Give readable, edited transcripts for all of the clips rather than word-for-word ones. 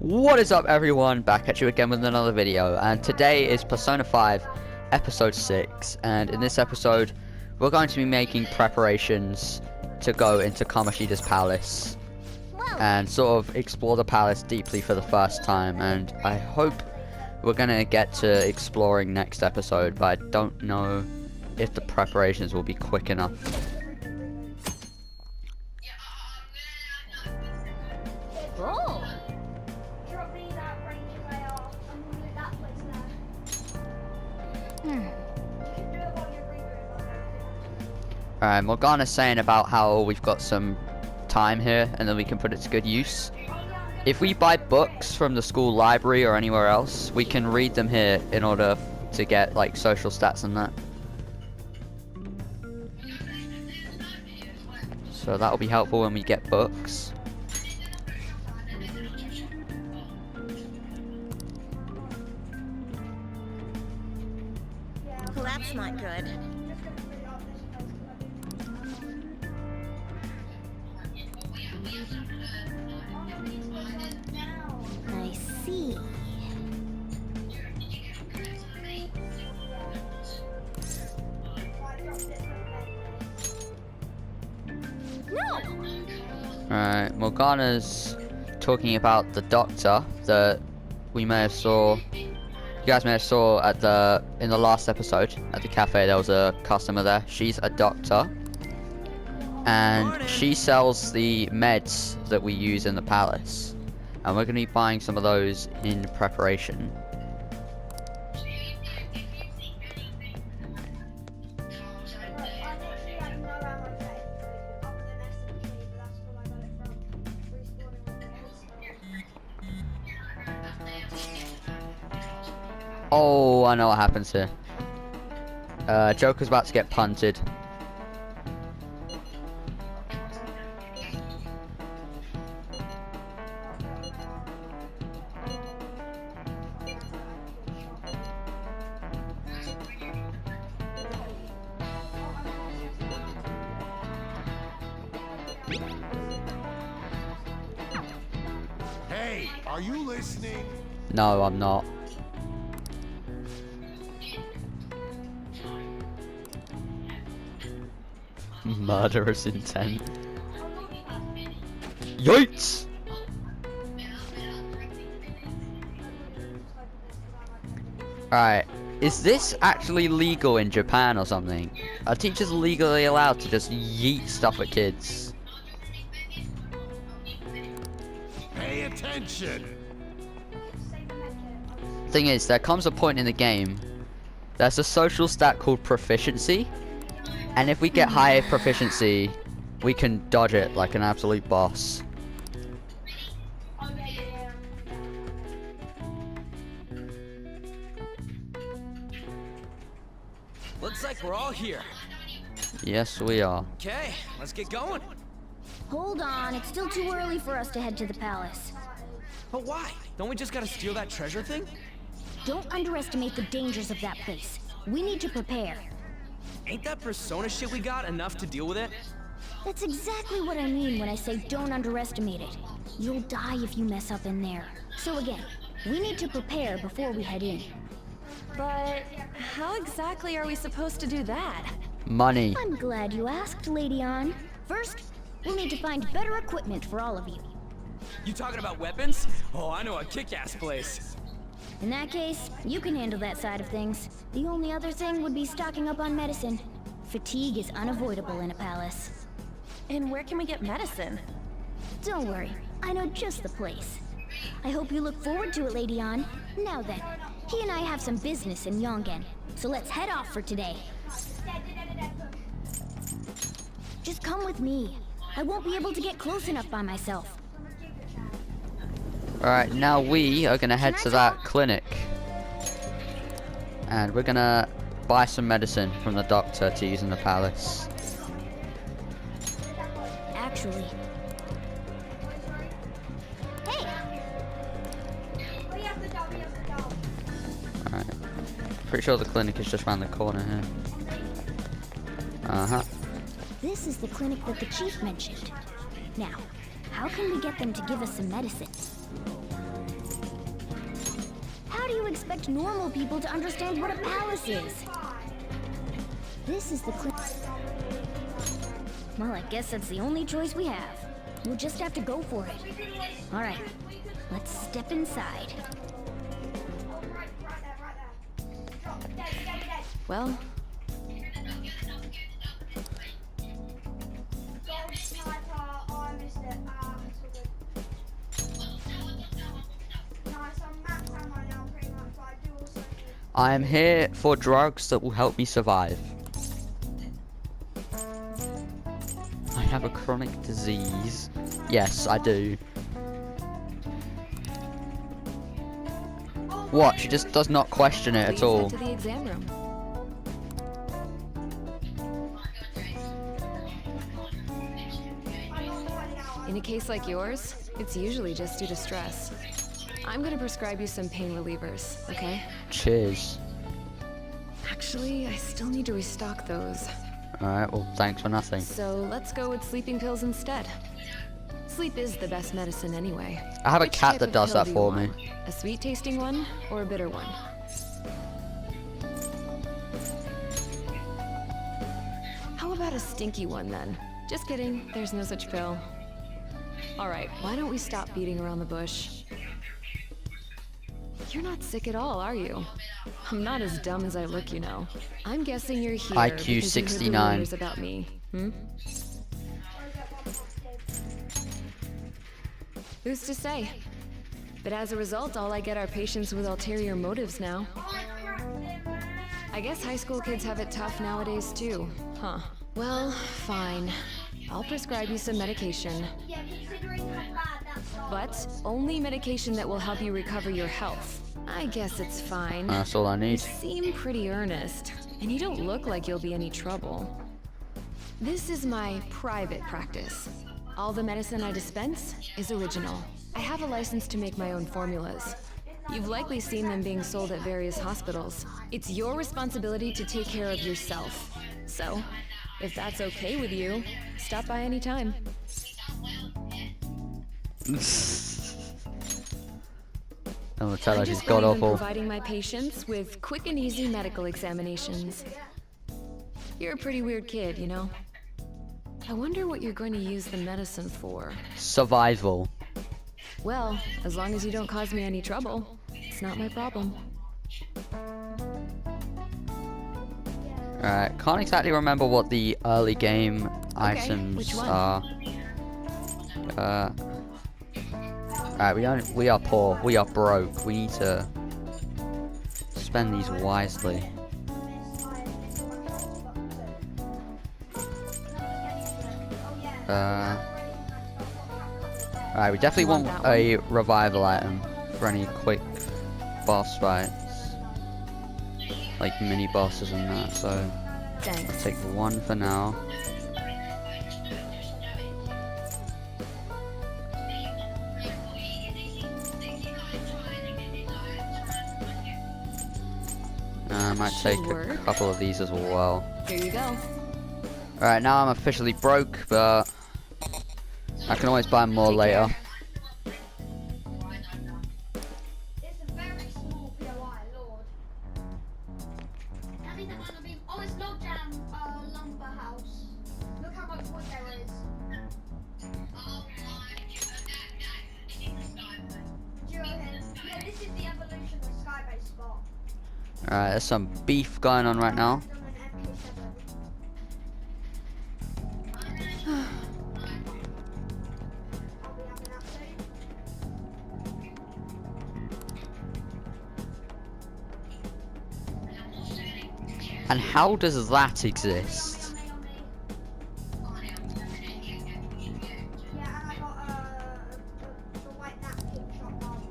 What is up, everyone? Back at you again with another video, and today is Persona 5 episode 6, and in this episode we're going to be making preparations to go into Kamoshida's palace and sort of explore the palace deeply for the first time. And I hope we're gonna get to exploring next episode, but I don't know if the preparations will be quick enough. Oh. Alright, Morgana's saying about how we've got some time here and then we can put it to good use. If we buy books from the school library or anywhere else, we can read them here in order to get like social stats and that. So that will be helpful when we get books. Well, that's not good. I see. No! Alright, Morgana's talking about the doctor that we may have you guys may have saw in the last episode at the cafe. There was a customer there. She's a doctor, and she sells the meds that we use in the palace, and we're going to be buying some of those in preparation. Oh, I know what happens here. Joker's about to get punted. Hey, are you listening? No, I'm not. Murderous intent. Yikes! Alright, is this actually legal in Japan or something? Are teachers legally allowed to just yeet stuff at kids? Pay attention. Thing is, there comes a point in the game, there's a social stat called proficiency, and if we get high proficiency, we can dodge it like an absolute boss. Looks like we're all here. Yes, we are. Okay, let's get going. Hold on, it's still too early for us to head to the palace. But why? Don't we just gotta steal that treasure thing? Don't underestimate the dangers of that place. We need to prepare. Ain't that persona shit we got enough to deal with it? That's exactly what I mean when I say don't underestimate it. You'll die if you mess up in there. So again, we need to prepare before we head in. But how exactly are we supposed to do that? Money. I'm glad you asked, Lady Ann. First, we'll need to find better equipment for all of you. You talking about weapons? Oh, I know a kick-ass place. In that case, you can handle that side of things. The only other thing would be stocking up on medicine. Fatigue is unavoidable in a palace. And where can we get medicine? Don't worry, I know just the place. I hope you look forward to it, Lady Ann. Now then, he and I have some business in Yongen, so let's head off for today. Just come with me. I won't be able to get close enough by myself. Alright, now we are gonna head to that clinic. And we're gonna buy some medicine from the doctor to use in the palace. Actually... Hey! Alright. Pretty sure the clinic is just around the corner here. Uh-huh. This is the clinic that the chief mentioned. Now, how can we get them to give us some medicine? How do you expect normal people to understand what a palace is? This is the Well, I guess that's the only choice we have. We'll just have to go for it. Alright, let's step inside. Well, I am here for drugs that will help me survive. I have a chronic disease. Yes, I do. What? She just does not question it at please all. head to the exam room. In a case like yours, it's usually just due to stress. I'm gonna prescribe you some pain relievers, okay? Cheers. Actually, I still need to restock those. Alright, well, thanks for nothing. So let's go with sleeping pills instead. Sleep is the best medicine anyway. I have a Which cat type that of does pill that do you for me. want? A sweet tasting one or a bitter one? How about a stinky one then? Just kidding, there's no such pill. Alright, why don't we stop beating around the bush? You're not sick at all, are you? I'm not as dumb as I look, you know. I'm guessing you're here IQ because you heard the 69. rumors about me, hmm? Who's to say? But as a result, all I get are patients with ulterior motives now. I guess high school kids have it tough nowadays too, huh? Well, fine. I'll prescribe you some medication. But only medication that will help you recover your health. I guess it's fine. That's all I You need. seem pretty earnest, and you don't look like you'll be any trouble. This is my private practice. All the medicine I dispense is original. I have a license to make my own formulas. You've likely seen them being sold at various hospitals. It's your responsibility to take care of yourself. So, if that's okay with you, stop by any time. I'm gonna tell her I she's just god believe in awful. providing my patients with quick and easy medical examinations. You're a pretty weird kid, you know? I wonder what you're going to use the medicine for. Survival. Well, as long as you don't cause me any trouble, it's not my problem. Alright, can't exactly remember what the early game items which one? are. Alright, we are poor. We are broke. We need to spend these wisely. Alright, we definitely want a revival item for any quick boss fights. Like mini bosses and that, so I'll Thanks. take one for now. I might take a Sure. couple of these as well. Here you go. Alright, now I'm officially broke, but I can always buy more Take later. care. It's a very small POI, Lord. I think that might not be. Oh, it's Log Jam Lumber House. Look how much wood there is. Duo hit. Yeah, this is the evolution of Skybase Spot. Alright, there's some beef going on right now. Done an MK7. I'll be having that soon. And how does that exist? Yeah, and I got the white napkin shotgun.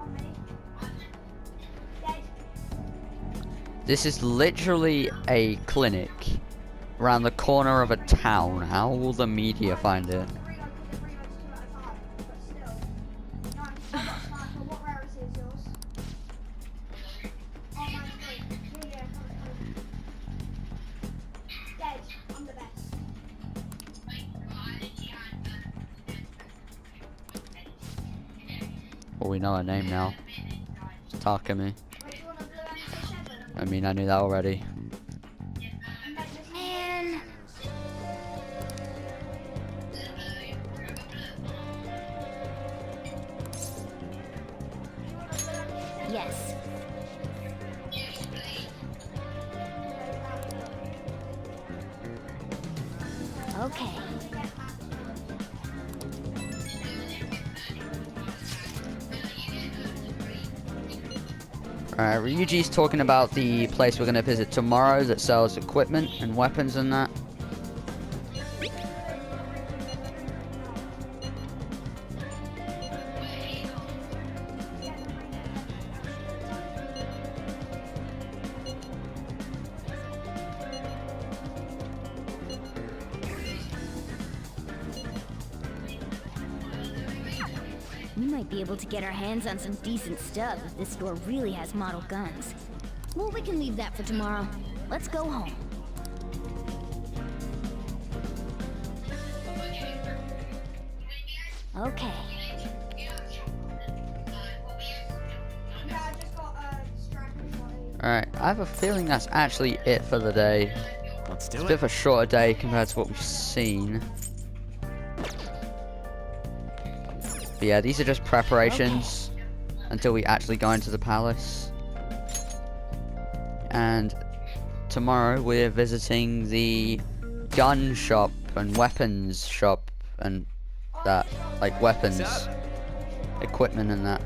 On me. Dead. This is literally a clinic around the corner of a town. How will the media find it? What rarity is yours? Oh, 93. Yeah. Dead. I'm the best. Well, we know her name now. It's Takumi. I mean, I knew that already. Man. Yes. Okay. Alright, Ryuji's talking about the place we're gonna visit tomorrow that sells equipment and weapons and that. We might be able to get our hands on some decent stuff if this store really has model guns. Well, we can leave that for tomorrow. Let's go home. Okay. Alright, I have a feeling that's actually it for the day. Let's It's do a bit it. of a shorter day compared to what we've seen. But yeah, these are just preparations until we actually go into the palace. And tomorrow we're visiting the gun shop and weapons shop and that, like weapons, equipment and that.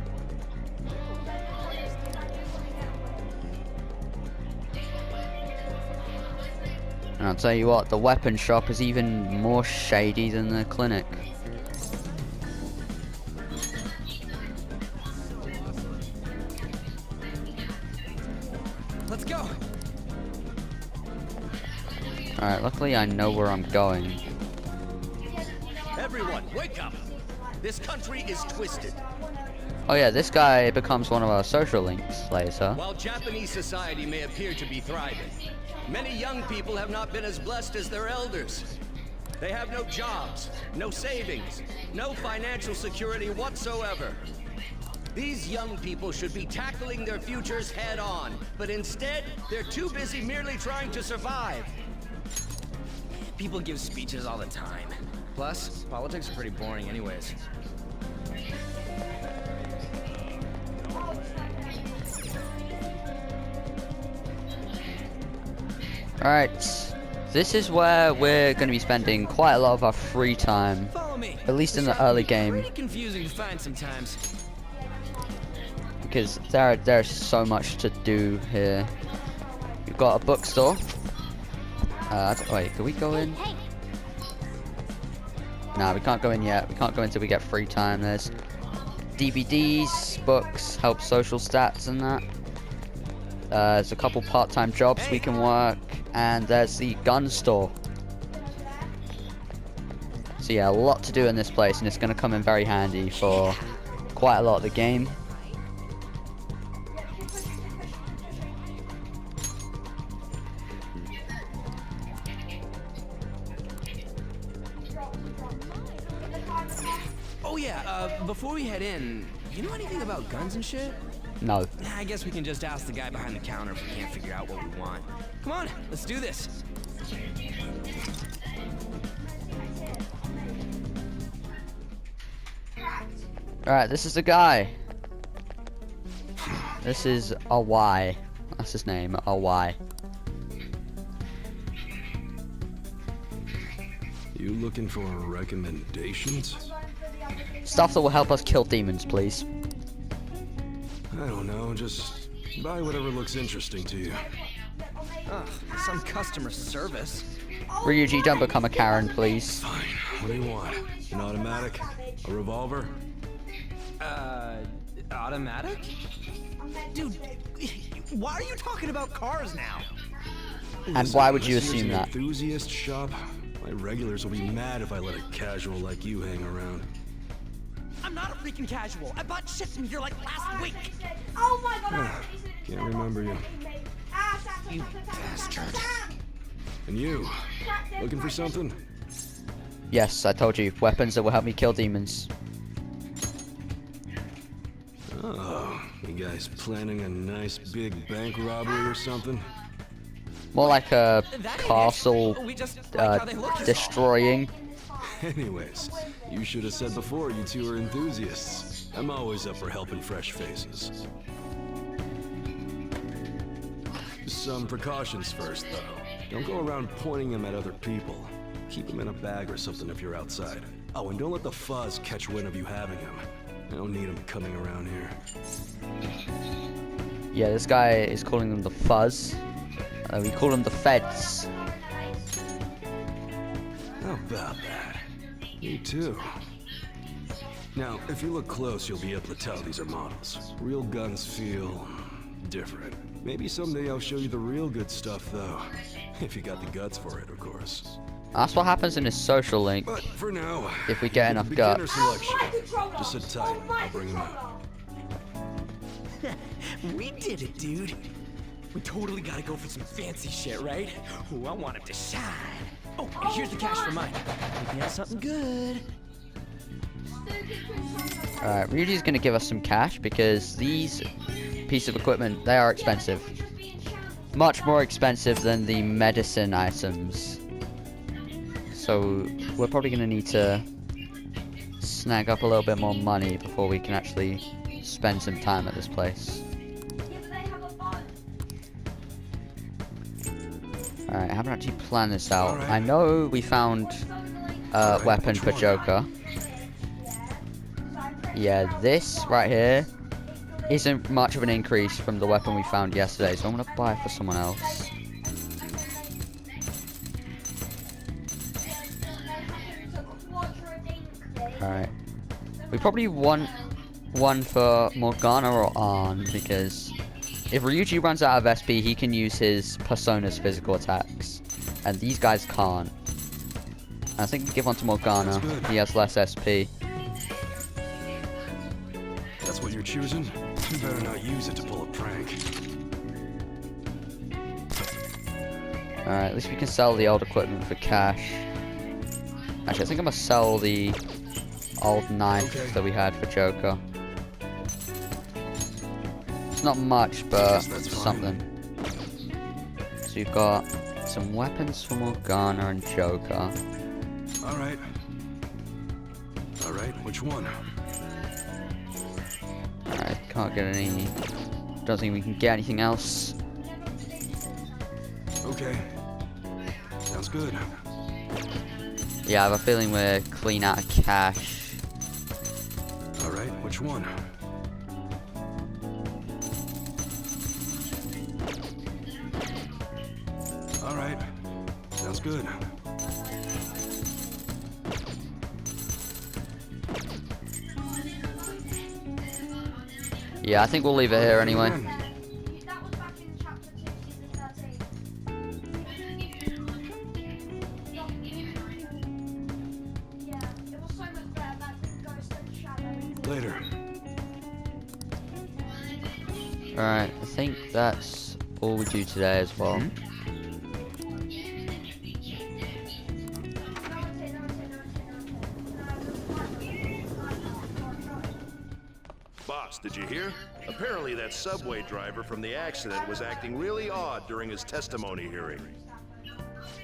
And I'll tell you what, the weapon shop is even more shady than the clinic. Let's go. Alright, luckily I know where I'm going. Everyone, wake up! This country is twisted. Oh yeah, this guy becomes one of our social links later. While Japanese society may appear to be thriving, many young people have not been as blessed as their elders. They have no jobs, no savings, no financial security whatsoever. These young people should be tackling their futures head on, but instead, they're too busy merely trying to survive. People give speeches all the time. Plus, politics are pretty boring anyways. Alright, this is where we're going to be spending quite a lot of our free time. Follow me. At least in the early game. Pretty confusing to find sometimes. Because there's so much to do here. We've got a bookstore. Wait, can we go in? Hey, Nah, we can't go in yet. We can't go until we get free time. There's DVDs, books, help social stats and that. There's a couple part-time jobs we can work. And there's the gun store. So yeah, a lot to do in this place, and it's going to come in very handy for quite a lot of the game. Oh yeah, before we head in, you know anything about guns and shit? No. Nah, I guess we can just ask the guy behind the counter if we can't figure out what we want. Come on, let's do this. Alright, this is the guy. This is a Y. That's his name, a Y. You looking for recommendations? Stuff that will help us kill demons, please. I don't know, just buy whatever looks interesting to you. Ugh, some customer service. Ryuji, don't become a Karen, please. Fine, what do you want? An automatic? A revolver? Automatic? Dude, why are you talking about cars now? And why would you Unless here's assume an that? enthusiast shop? My regulars will be mad if I let a casual like you hang around. I'm not a freaking casual. I bought shit from here like last week. Oh my god! Can't remember you. You bastard. And you, looking for something? Yes, I told you, weapons that will help me kill demons. Oh, you guys planning a nice big bank robbery or something? More like a That ain't it. castle We just like how they look is all. destroying. Anyways, you should have said before you two are enthusiasts. I'm always up for helping fresh faces. Some precautions first, though. Don't go around pointing them at other people. Keep them in a bag or something if you're outside. Oh, and don't let the fuzz catch wind of you having them. I don't need them coming around here. Yeah, this guy is calling them the fuzz. We call them the feds. How about that? Me too. Now, if you look close, you'll be able to tell these are models. Real guns feel different. Maybe someday I'll show you the real good stuff, though. If you got the guts for it, of course. That's what happens in his social link. But for now, If we get enough beginner guts. selection. Just sit tight. I'll bring him out. We did it, dude. We totally gotta go for some fancy shit, right? Ooh, I want it to shine. Oh, and here's the cash for mine. Pick me out something good. Alright, Ryuji's gonna give us some cash because these pieces of equipment, they are expensive. Much more expensive than the medicine items. So we're probably gonna need to snag up a little bit more money before we can actually spend some time at this place. Alright, I haven't actually planned this out. I know we found a weapon for Joker. Yeah, this right here isn't much of an increase from the weapon we found yesterday, so I'm gonna buy it for someone else. Alright. We probably want one for Morgana or Arn, because if Ryuji runs out of SP, he can use his Persona's physical attacks. And these guys can't. I think give one to Morgana. He has less SP. That's what you're choosing? You better not use it to pull a prank. Alright, at least we can sell the old equipment for cash. Actually, I think I'm gonna sell the old knife that we had for Joker. It's not much, but something. So you've got some weapons for Morgana and Joker. Alright. Alright, which one? Alright, can't get any. Don't think we can get anything else. Okay. Sounds good. Yeah, I have a feeling we're clean out of cash. Alright, which one? Alright. Sounds good. Yeah, I think we'll leave it here anyway. That was back in chapter 2, season 13. Yeah, it was so much better back with Ghost and Shadow. Later. Alright, I think that's all we do today as well. Boss, did you hear? Apparently that subway driver from the accident was acting really odd during his testimony hearing.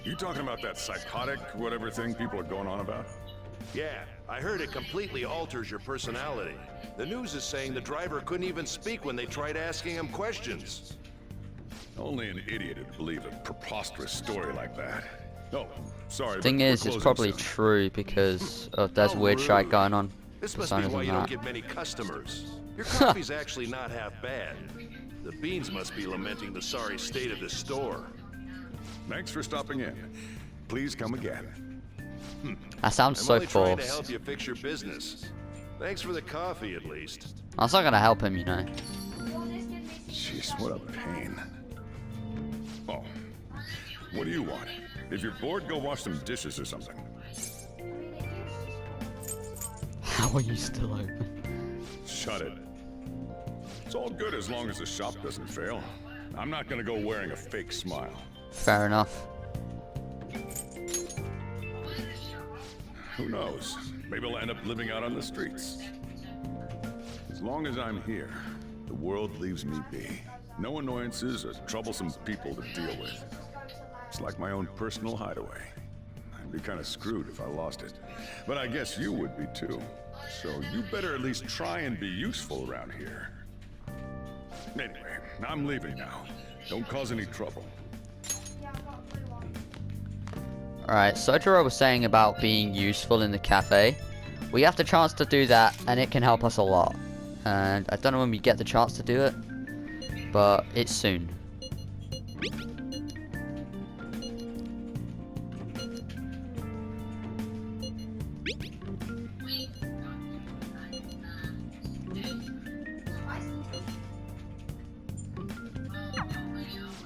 You talking about that psychotic whatever thing people are going on about? Yeah, I heard it completely alters your personality. The news is saying the driver couldn't even speak when they tried asking him questions. Only an idiot would believe a preposterous story like that. No, sorry. Thing but we're is, it's closing probably soon. true because there's weird rude. shit going on. This must Personas be why and you don't that. get many customers. Your coffee's actually not half bad. The beans must be lamenting the sorry state of the store. Thanks for stopping in. Please come again. That sounds I'm so only trying to forced. help you fix your business. Thanks for the coffee, at least. That's not gonna help him, you know. Jeez, what a pain. Oh, what do you want? If you're bored, go wash some dishes or something. How are you still open? Shut it. It's all good as long as the shop doesn't fail. I'm not gonna go wearing a fake smile. Fair enough. Who knows? Maybe I'll end up living out on the streets. As long as I'm here, the world leaves me be. No annoyances or troublesome people to deal with. It's like my own personal hideaway. I'd be kind of screwed if I lost it. But I guess you would be too. So you better at least try and be useful around here. Anyway, I'm leaving now. Don't cause any trouble. Alright, Sojiro was saying about being useful in the cafe. We have the chance to do that, and it can help us a lot. And I don't know when we get the chance to do it, but it's soon.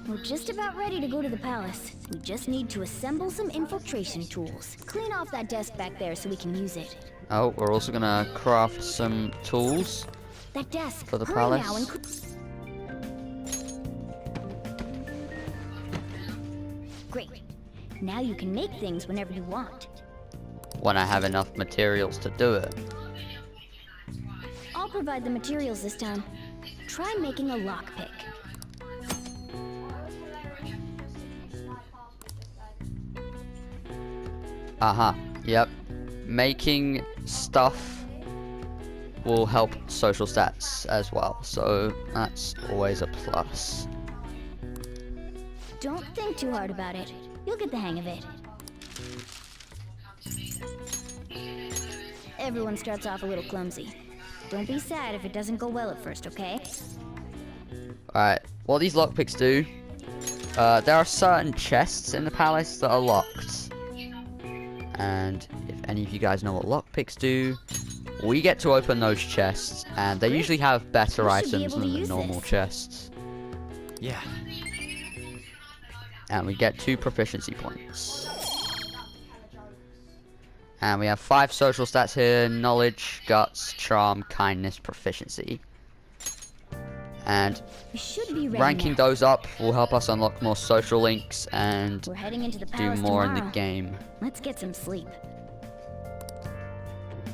We're just about ready to go to the palace. We just need to assemble some infiltration tools. Clean off that desk back there so we can use it. Oh, we're also gonna craft some tools That desk. for the Hurry palace. now and Great. Now you can make things whenever you want. When I have enough materials to do it. I'll provide the materials this time. Try making a lockpick. Yep. Making stuff will help social stats as well, so that's always a plus. Don't think too hard about it. You'll get the hang of it. Everyone starts off a little clumsy. Don't be sad if it doesn't go well at first, okay? Alright, what these lockpicks do, there are certain chests in the palace that are locked. And if any of you guys know what lockpicks do, we get to open those chests, and they usually have better We should be items able to than the use normal this. chests. Yeah. And we get 2 proficiency points. And we have 5 social stats here: knowledge, guts, charm, kindness, proficiency. And We should be ready ranking now. those up will help us unlock more social links and We're heading into the do palace more in tomorrow. the game. Let's get some sleep.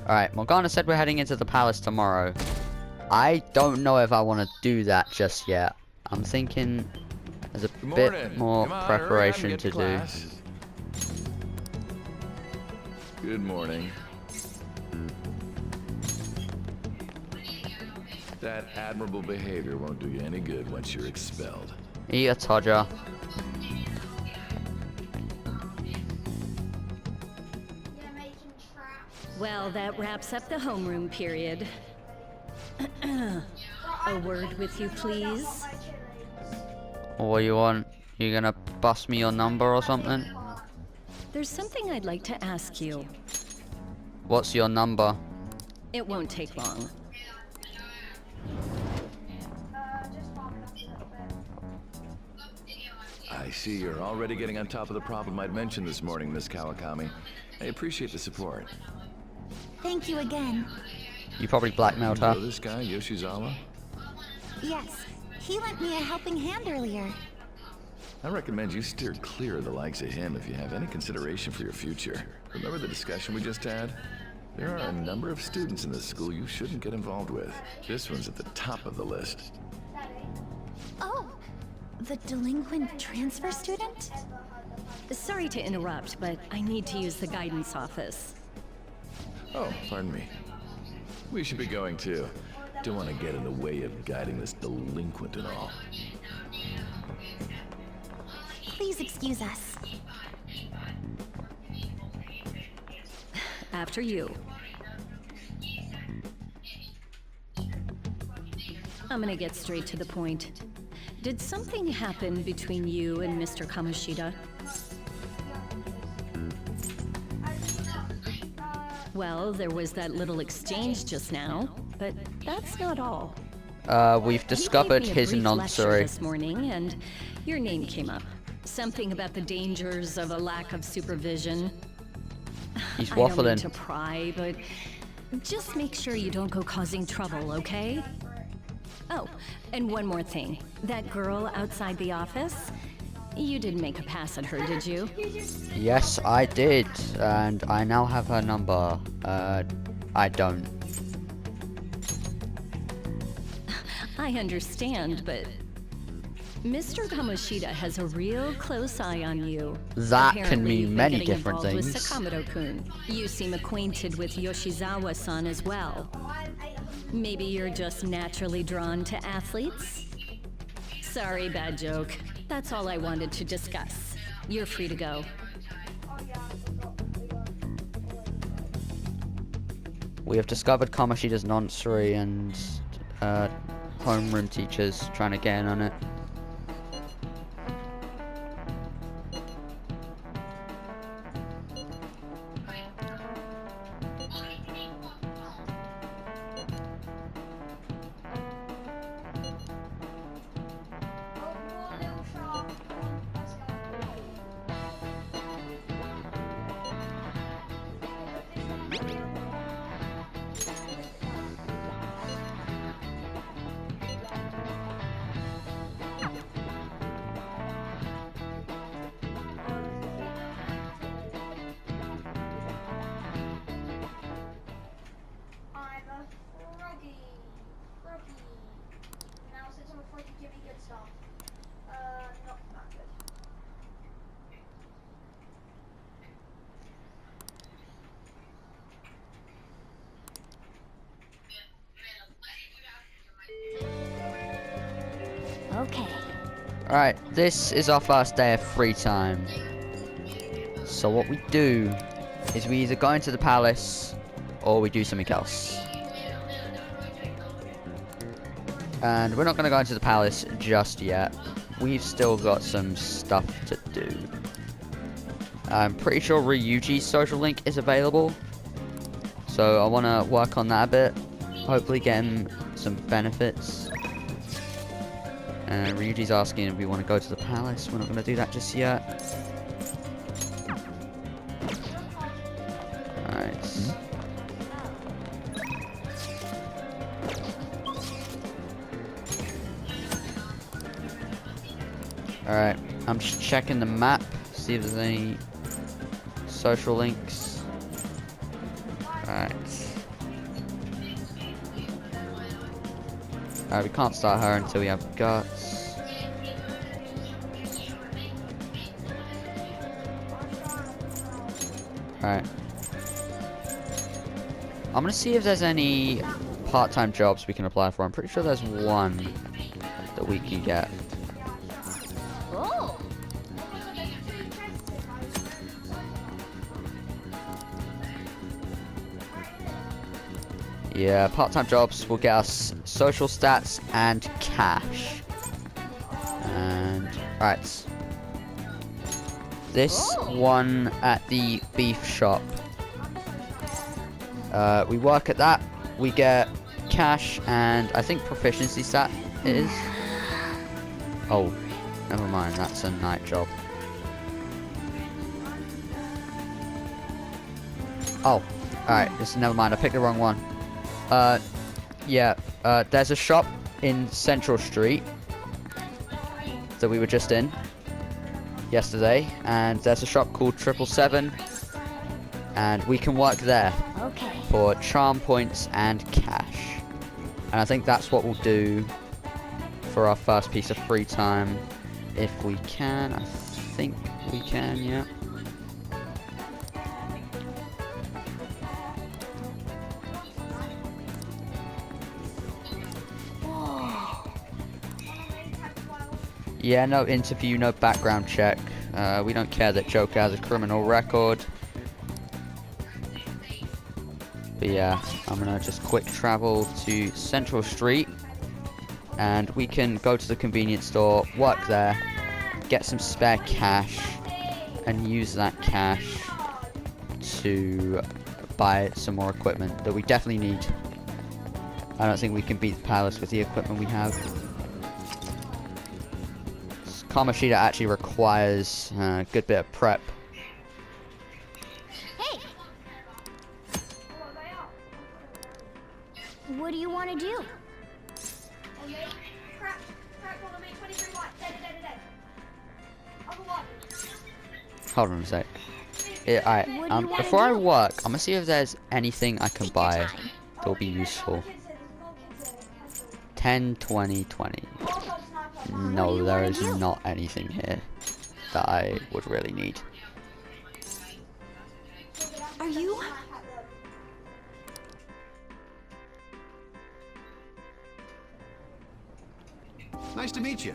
Alright, Morgana said we're heading into the palace tomorrow. I don't know if I want to do that just yet. I'm thinking there's a bit more preparation to do. Good morning. That admirable behavior won't do you any good once you're expelled. Eat a Todger. Well, that wraps up the homeroom period. A word with you, please. What do you want? You gonna bust me your number or something? There's something I'd like to ask you. What's your number? It won't take long. I see you're already getting on top of the problem I'd mentioned this morning, Miss Kawakami. I appreciate the support. Thank you again. You probably blackmailed You know her. this guy, Yoshizawa? Yes, he lent me a helping hand earlier. I recommend you steer clear of the likes of him if you have any consideration for your future. Remember the discussion we just had? There are a number of students in this school you shouldn't get involved with. This one's at the top of the list. Oh, the delinquent transfer student? Sorry to interrupt, but I need to use the guidance office. Oh, pardon me. We should be going too. Don't want to get in the way of guiding this delinquent and all. Please excuse us. After you. I'm gonna get straight to the point. Did something happen between you and Mr. Kamoshida? Well, there was that little exchange just now, but that's not all. We've discovered his You gave me a brief lecture noncery. this morning, and your name came up. Something about the dangers of a lack of supervision. He's I don't mean waffling. to pry, but just make sure you don't go causing trouble, okay? Oh, and one more thing. That girl outside the office? You didn't make a pass at her, did you? Yes, I did, and I now have her number. I don't. I understand, but Mr. Kamoshida has a real close eye on you. That can Apparently, mean you've been many getting different involved things. With Sakamoto-kun. You seem acquainted with Yoshizawa-san as well. Maybe you're just naturally drawn to athletes? Sorry, bad joke. That's all I wanted to discuss. You're free to go. We have discovered Kamoshida's nonsense and homeroom teachers trying to get in on it. Okay. Alright, this is our first day of free time. So what we do is we either go into the palace or we do something else. And we're not going to go into the palace just yet. We've still got some stuff to do. I'm pretty sure Ryuji's social link is available. So I want to work on that a bit. Hopefully get him some benefits. And Ryuji's asking if we want to go to the palace. We're not going to do that just yet. Alright. Alright, I'm just checking the map, see if there's any social links. Alright. Alright, we can't start her until we have guts. Alright. I'm gonna see if there's any part-time jobs we can apply for. I'm pretty sure there's one that we can get. Oh. Yeah, part-time jobs will get us social stats and cash. And right, this one at the beef shop. We work at that. We get cash and I think proficiency stat it is. Oh, never mind. That's a night job. Oh, alright. Just never mind. I picked the wrong one. Yeah, there's a shop in Central Street that we were just in yesterday, and there's a shop called 777, and we can work there for charm points and cash. And I think that's what we'll do for our first piece of free time, if we can. I think we can, yeah. Yeah, no interview, no background check. We don't care that Joker has a criminal record. But yeah, I'm gonna just quick travel to Central Street. And we can go to the convenience store, work there, get some spare cash, and use that cash to buy some more equipment that we definitely need. I don't think we can beat the palace with the equipment we have. Kamoshida actually requires a good bit of prep. Hey! What do you want to do? Hold on a sec. Yeah, alright, before I work, I'm gonna see if there's anything I can buy that will be useful. 10, 20, 20. No, there is not anything here that I would really need. Are you? Nice to meet you.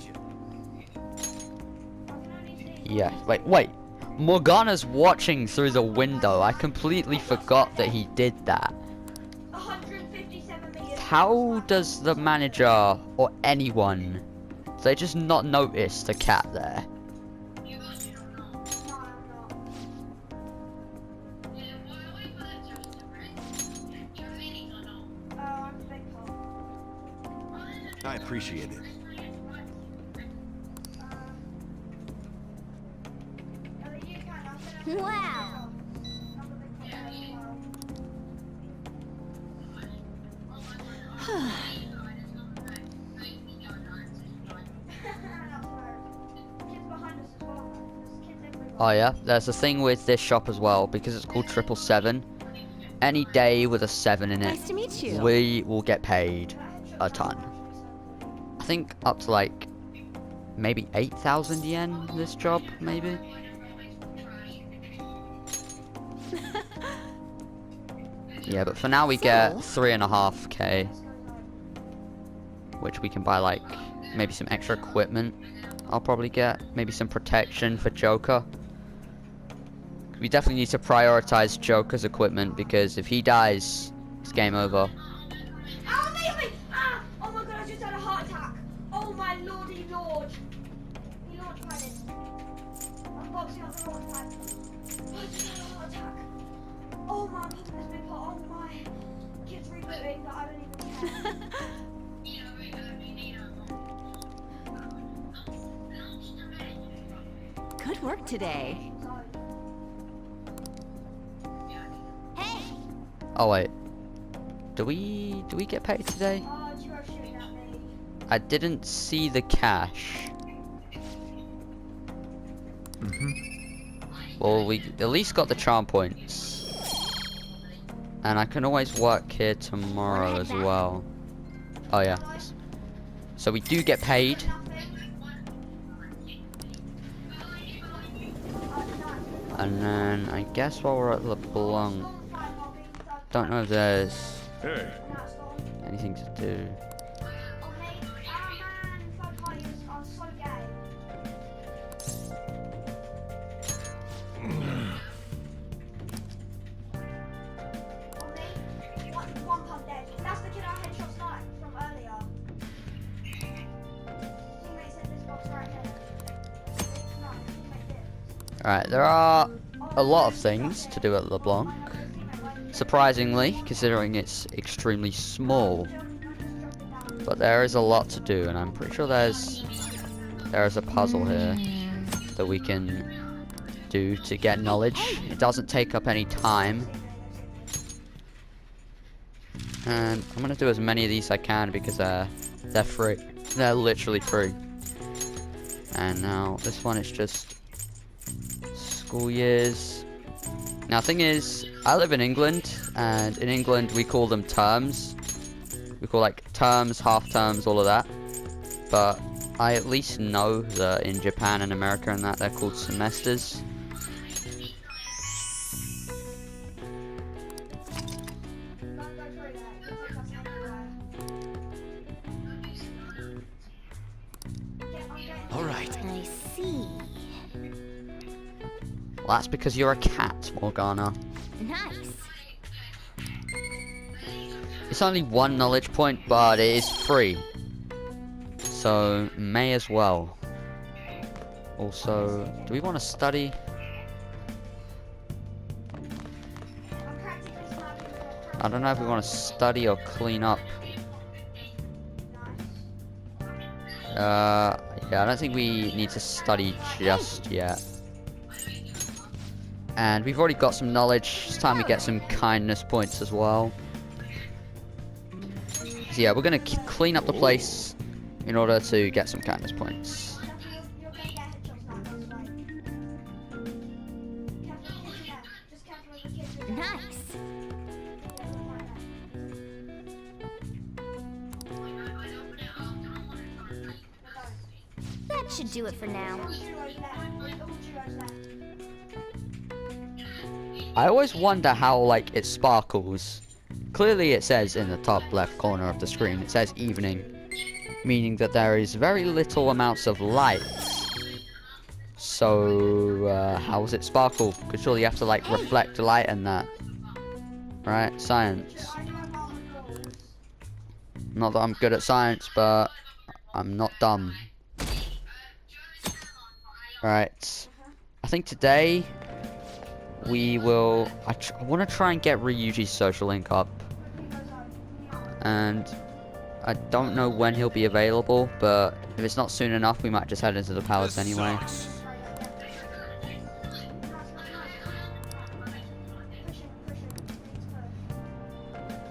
Yeah, wait. Morgana's watching through the window. I completely forgot that he did that. 157 million. How does the manager or anyone, do they just not notice the cat there? I appreciate it. Wow! Oh yeah, there's a thing with this shop as well, because it's called 777. Any day with a 7 in it, Nice to meet you. we will get paid a ton. I think up to like maybe 8,000 yen this job, maybe. Yeah, but for now we get 3.5k, which we can buy like maybe some extra equipment. I'll probably get maybe some protection for Joker. We definitely need to prioritize Joker's equipment, because if he dies, it's game over. Oh, leave me! Ah! Oh my god, I just had a heart attack. Oh my lordy lord. He launched padded. I'm boxing up the launch pad. I just had a heart attack. Oh my, I'm popping this big pot. Oh my. Kids rebooting that I don't even care. Good work today. Hey! Oh wait, do we get paid today? You are shooting at me. I didn't see the cash. Well, we at least got the charm points, and I can always work here tomorrow as well. Oh yeah, so we do get paid. And then I guess while we're at LeBlanc, don't know if there's Hey, anything to do. Oh mate, man, third party are so gay. Oh mate, one pump dead. That's the kid I headshot sniped from earlier. Teammate said this box right here. No, teammate did. Alright, there are a lot of things to do at LeBlanc. Surprisingly, considering it's extremely small. But there is a lot to do, and I'm pretty sure there is a puzzle here that we can do to get knowledge. It doesn't take up any time. And I'm gonna do as many of these as I can, because they're free. They're literally free. And now this one is just school years. Now thing is, I live in England, and in England we call them terms. We call like terms, half terms, all of that. But I at least know that in Japan and America and that, they're called semesters. All right. I see. Well, that's because you're a cat, Morgana. Nice. It's only 1 knowledge point, but it is free. So, may as well. Also, do we want to study? I don't know if we want to study or clean up. Yeah, I don't think we need to study just yet. And we've already got some knowledge. It's time we get some kindness points as well. So yeah, we're gonna clean up the place in order to get some kindness points. Nice. should do it for now. I always wonder how, like, it sparkles. Clearly it says in the top left corner of the screen, it says evening, meaning that there is very little amounts of light. So, how does it sparkle? Because surely you have to, like, reflect light and that. Right? Science. Not that I'm good at science, but I'm not dumb. Alright. I think today we will... I want to try and get Ryuji's social link up. And I don't know when he'll be available, but if it's not soon enough, we might just head into the palace anyway.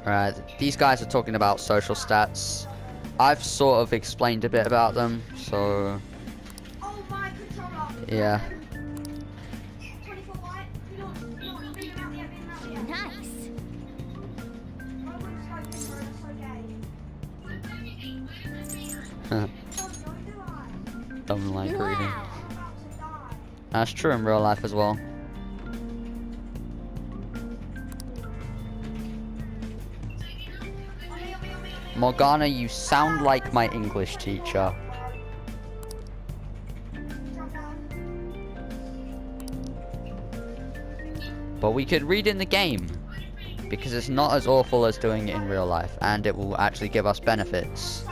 Alright, these guys are talking about social stats. I've sort of explained a bit about them, so... yeah. Nice. Don't like reading. That's true in real life as well. Morgana, you sound like my English teacher. But we could read in the game, because it's not as awful as doing it in real life, and it will actually give us benefits.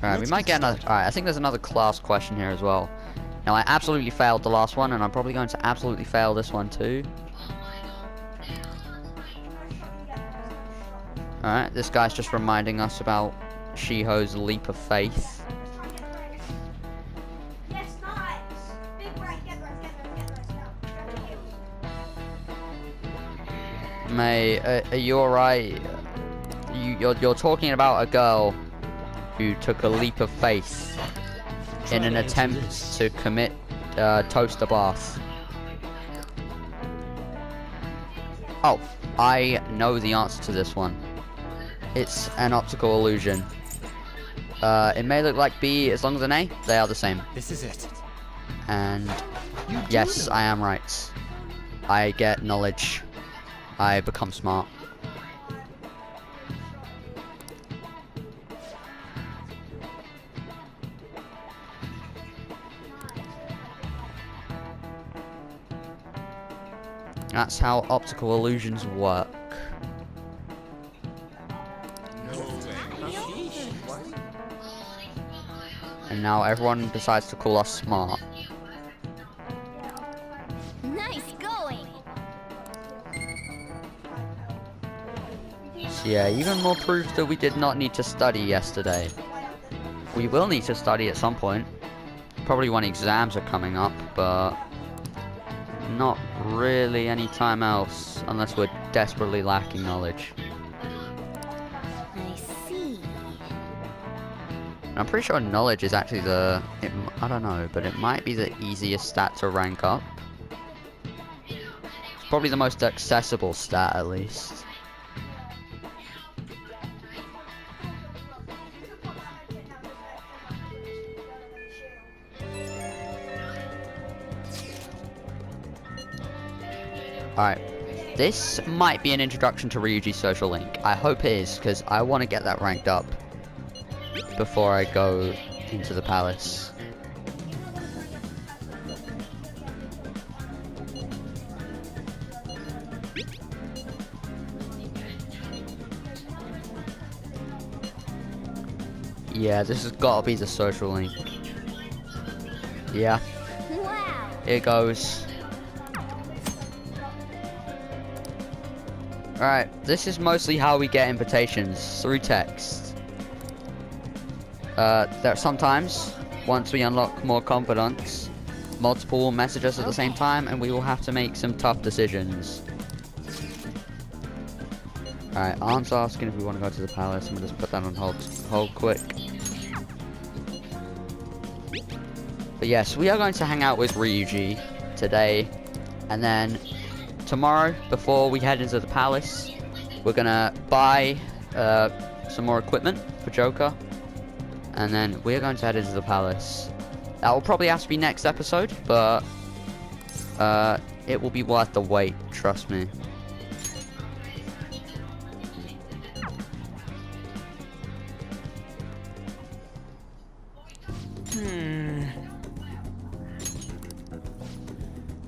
Alright, we might get another... Alright, I think there's another class question here as well. Now, I absolutely failed the last one, and I'm probably going to absolutely fail this one too. Alright, this guy's just reminding us about Shiho's leap of faith. May, are you alright? You're talking about a girl who took a leap of faith in an attempt to commit toaster bath. Oh, I know the answer to this one. It's an optical illusion. It may look like B as long as an A. They are the same. This is it. And yes, I am right. I get knowledge. I become smart. That's how optical illusions work. And now everyone decides to call us smart. Nice going. So yeah, even more proof that we did not need to study yesterday. We will need to study at some point. Probably when exams are coming up, but not really any time else unless we're desperately lacking knowledge. I see. I'm pretty sure knowledge is actually the... I don't know, but it might be the easiest stat to rank up. It's probably the most accessible stat, at least. Alright, this might be an introduction to Ryuji's social link. I hope it is, because I want to get that ranked up before I go into the palace. Yeah, this has got to be the social link. Yeah. Wow. Here goes. Alright, this is mostly how we get invitations, through text. There sometimes, once we unlock more confidence, multiple will message us at the same time, and we will have to make some tough decisions. Alright, Arm's asking if we want to go to the palace. I'm gonna just put that on hold quick. But yes, we are going to hang out with Ryuji today, and then tomorrow, before we head into the palace, we're gonna buy some more equipment for Joker. And then we're going to head into the palace. That will probably have to be next episode, but it will be worth the wait, trust me.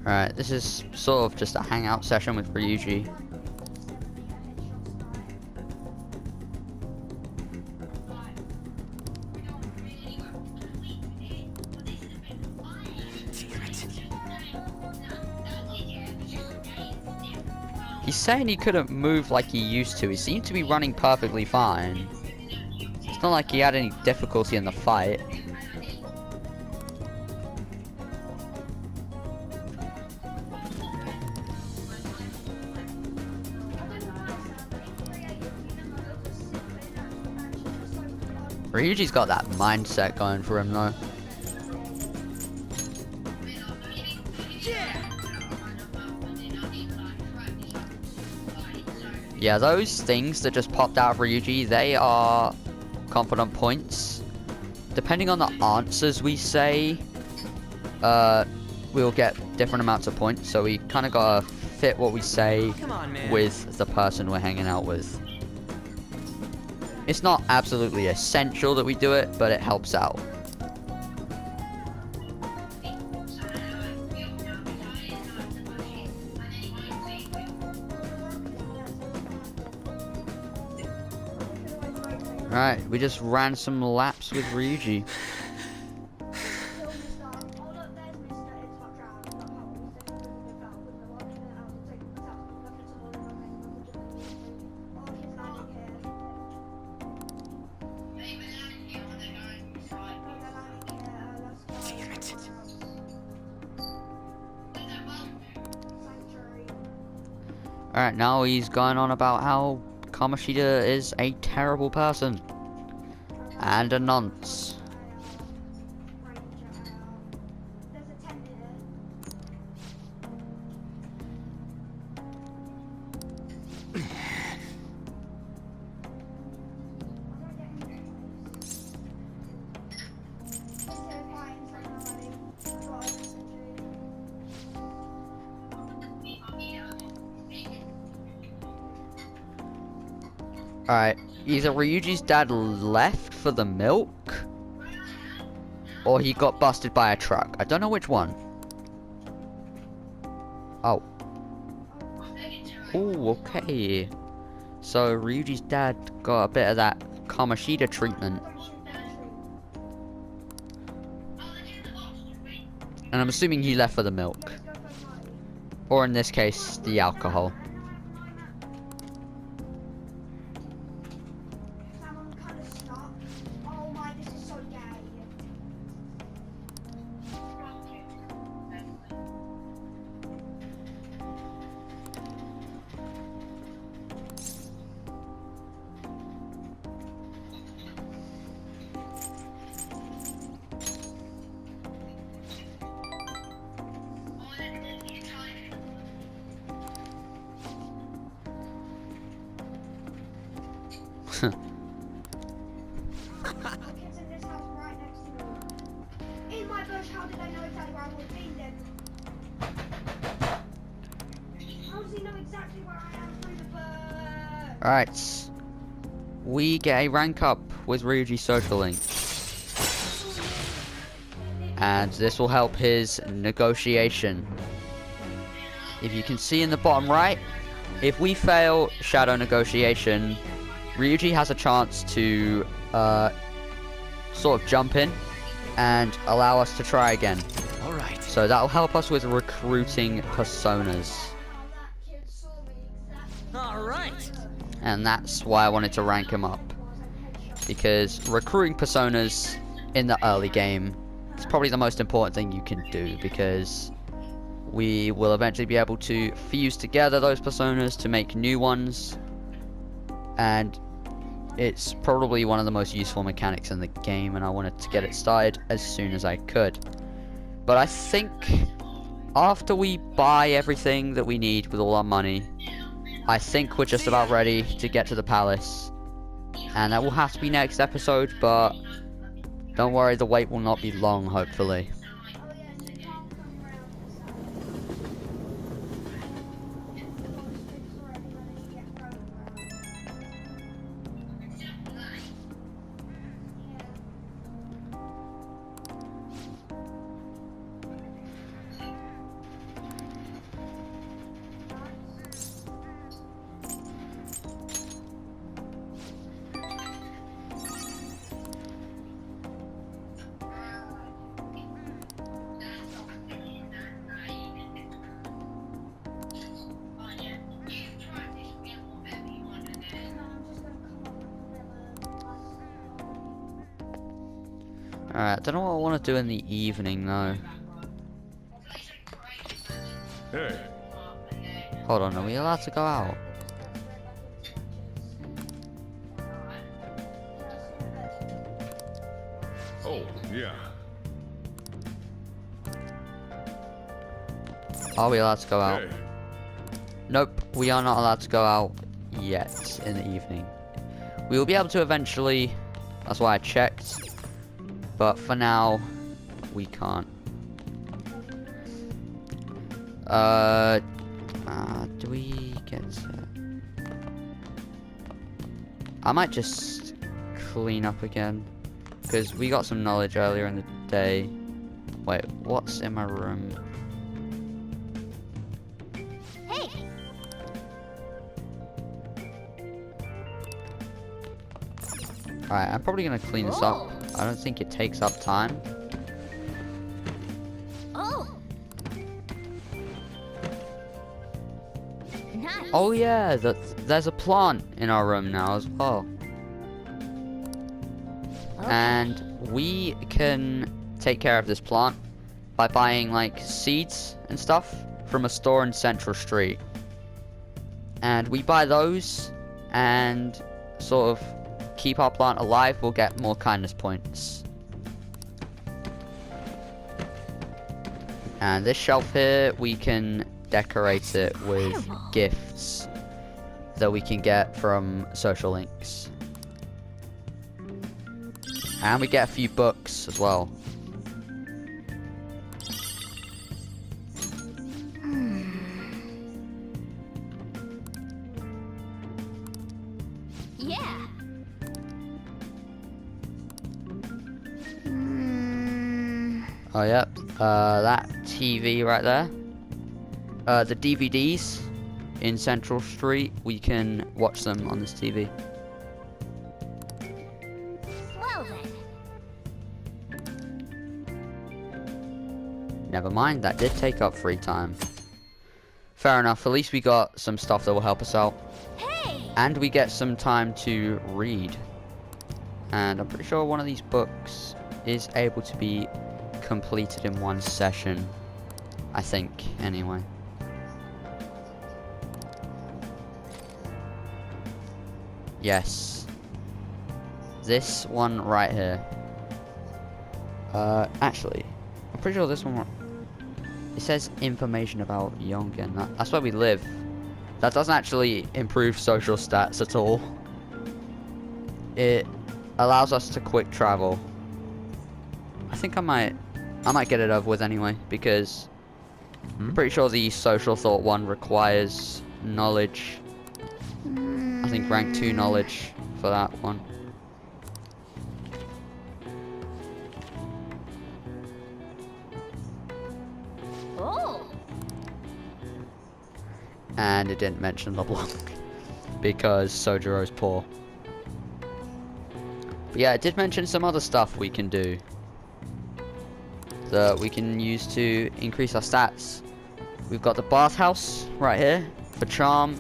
Alright, this is sort of just a hangout session with Ryuji. He's saying he couldn't move like he used to. He seemed to be running perfectly fine. It's not like he had any difficulty in the fight. Ryuji's got that mindset going for him though. Yeah, those things that just popped out of Ryuji, they are confident points. Depending on the answers we say, we'll get different amounts of points. So we kind of gotta fit what we say with the person we're hanging out with. It's not absolutely essential that we do it, but it helps out. Alright, we just ran some laps with Ryuji. Alright, now he's going on about how Kamoshida is a terrible person. And a nonce. Alright, either Ryuji's dad left for the milk, or he got busted by a truck. I don't know which one. Oh. Ooh, okay. So Ryuji's dad got a bit of that Kamoshida treatment. And I'm assuming he left for the milk. Or in this case, the alcohol. Alright. We get a rank up with Ryuji Social Link. And this will help his negotiation. If you can see in the bottom right, if we fail Shadow Negotiation, Ryuji has a chance to sort of jump in and allow us to try again. Alright. So that'll help us with recruiting personas. Alright. And that's why I wanted to rank him up. Because recruiting personas in the early game is probably the most important thing you can do, because we will eventually be able to fuse together those personas to make new ones. And it's probably one of the most useful mechanics in the game, and I wanted to get it started as soon as I could. But I think after we buy everything that we need with all our money, I think we're just about ready to get to the palace And that will have to be next episode, but don't worry, the wait will not be long, hopefully. Alright, I don't know what I want to do in the evening though. Hey, Hold on, are we allowed to go out? oh, yeah. Are we allowed to go out? Hey, Nope, we are not allowed to go out yet in the evening. We will be able to eventually, that's why I checked. But for now, we can't. Do we get to... I might just clean up again. Because we got some knowledge earlier in the day. Wait, what's in my room? Hey! Alright, I'm probably gonna clean this up. I don't think it takes up time. Oh! Nice! Oh yeah, there's a plant in our room now as well. And we can take care of this plant by buying like seeds and stuff from a store in Central Street. And we buy those and sort of keep our plant alive, we'll get more kindness points. And this shelf here, we can decorate it with gifts that we can get from social links. And we get a few books as well. Yeah! Oh, yep. That TV right there. The DVDs in Central Street, we can watch them on this TV. Well then. Never mind, that did take up free time. Fair enough, at least we got some stuff that will help us out. Hey! And we get some time to read. And I'm pretty sure one of these books is able to be completed in one session. I think, anyway. Yes. This one right here. Actually, I'm pretty sure this one... It says information about Yongen. That's where we live. That doesn't actually improve social stats at all. It allows us to quick travel. I think I might get it over with anyway, because I'm pretty sure the social thought one requires knowledge. I think rank 2 knowledge for that one. Oh! And it didn't mention LeBlanc because Sojiro's poor. But yeah, it did mention some other stuff we can do that we can use to increase our stats. We've got the bathhouse right here for charm,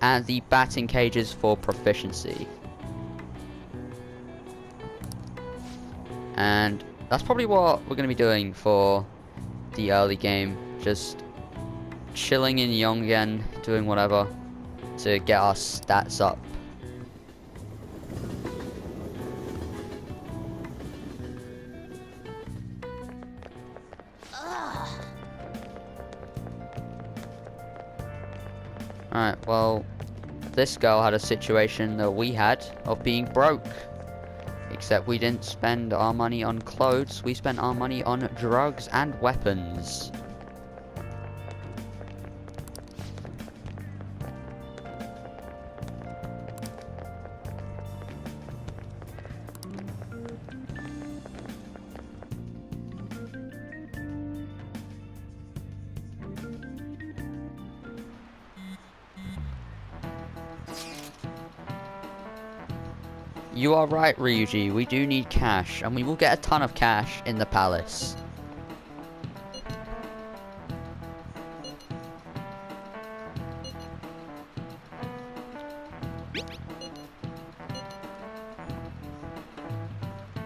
and the batting cages for proficiency. And that's probably what we're going to be doing for the early game. Just chilling in Yongen, doing whatever to get our stats up. Alright, well, this girl had a situation that we had of being broke. Except we didn't spend our money on clothes, we spent our money on drugs and weapons. You are right, Ryuji. We do need cash, and we will get a ton of cash in the palace.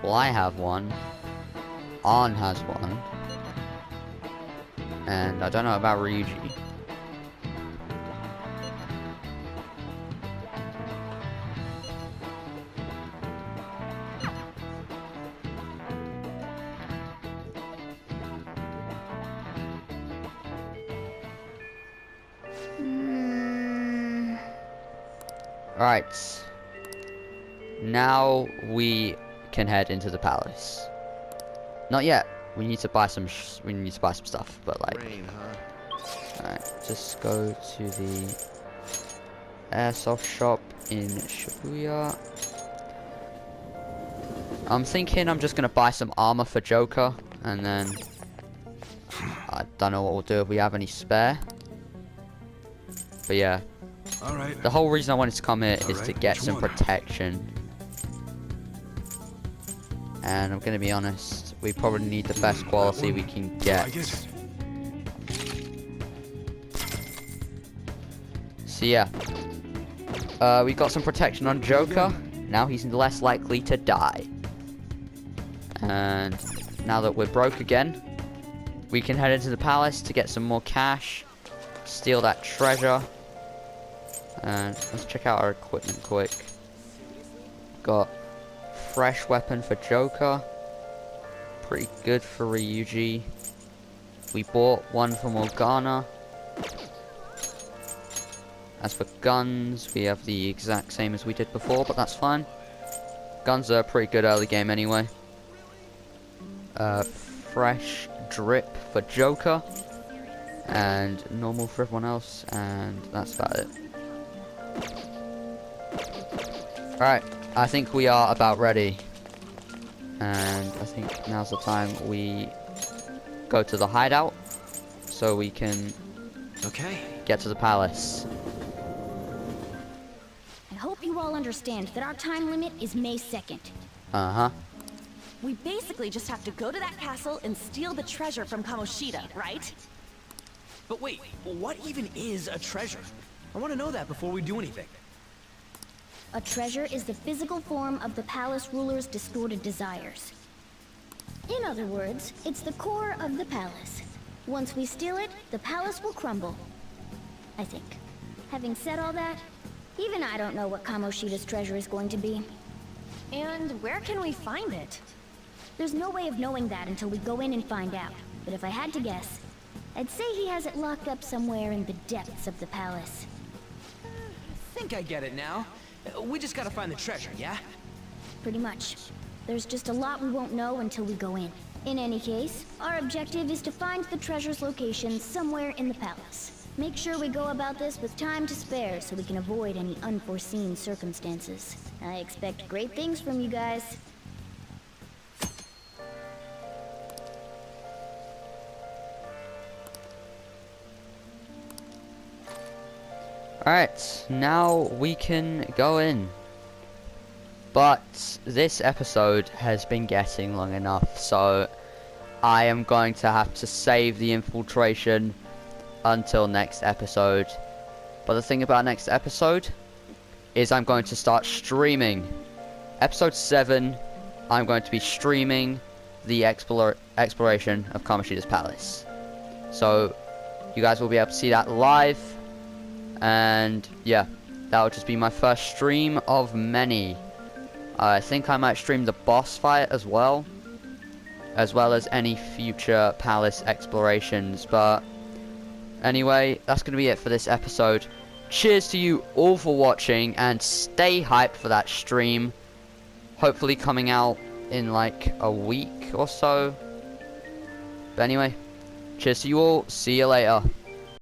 Well, I have one. An has one. And I don't know about Ryuji. Alright. Now we can head into the palace. Not yet. We need to buy some stuff, but like Rain, huh? alright, just go to the airsoft shop in Shibuya. I'm thinking I'm just gonna buy some armor for Joker, and then I don't know what we'll do if we have any spare. But yeah. Alright. The whole reason I wanted to come here is Alright, to get which some one? protection. And I'm gonna be honest, we probably need the best quality we can get. I guess. So yeah. We got some protection on Joker. Now he's less likely to die. And now that we're broke again, we can head into the palace to get some more cash. Steal that treasure. And let's check out our equipment quick. Got fresh weapon for Joker. Pretty good for Ryuji. We bought one for Morgana. As for guns, we have the exact same as we did before, but that's fine. Guns are pretty good early game anyway. Fresh drip for Joker. And normal for everyone else, and that's about it. Alright, I think we are about ready. And I think now's the time we go to the hideout so we can get to the palace. I hope you all understand that our time limit is May 2nd. Uh-huh. We basically just have to go to that castle and steal the treasure from Kamoshida, right? But wait, what even is a treasure? I want to know that before we do anything. A treasure is the physical form of the palace ruler's distorted desires. In other words, it's the core of the palace. Once we steal it, the palace will crumble. I think. Having said all that, even I don't know what Kamoshida's treasure is going to be. And where can we find it? There's no way of knowing that until we go in and find out. But if I had to guess, I'd say he has it locked up somewhere in the depths of the palace. I think I get it now. We just gotta find the treasure, yeah? Pretty much. There's just a lot we won't know until we go in. In any case, our objective is to find the treasure's location somewhere in the palace. Make sure we go about this with time to spare so we can avoid any unforeseen circumstances. I expect great things from you guys. Alright, now we can go in. But this episode has been getting long enough, so I am going to have to save the infiltration until next episode. But the thing about next episode is I'm going to start streaming. Episode 7, I'm going to be streaming the exploration of Kamoshida's palace. So you guys will be able to see that live. And yeah, that will just be my first stream of many. I think I might stream the boss fight as well as any future palace explorations. But anyway, that's going to be it for this episode. cheers to you all for watching, and stay hyped for that stream. Hopefully coming out in like a week or so. But anyway, cheers to you all. See you later.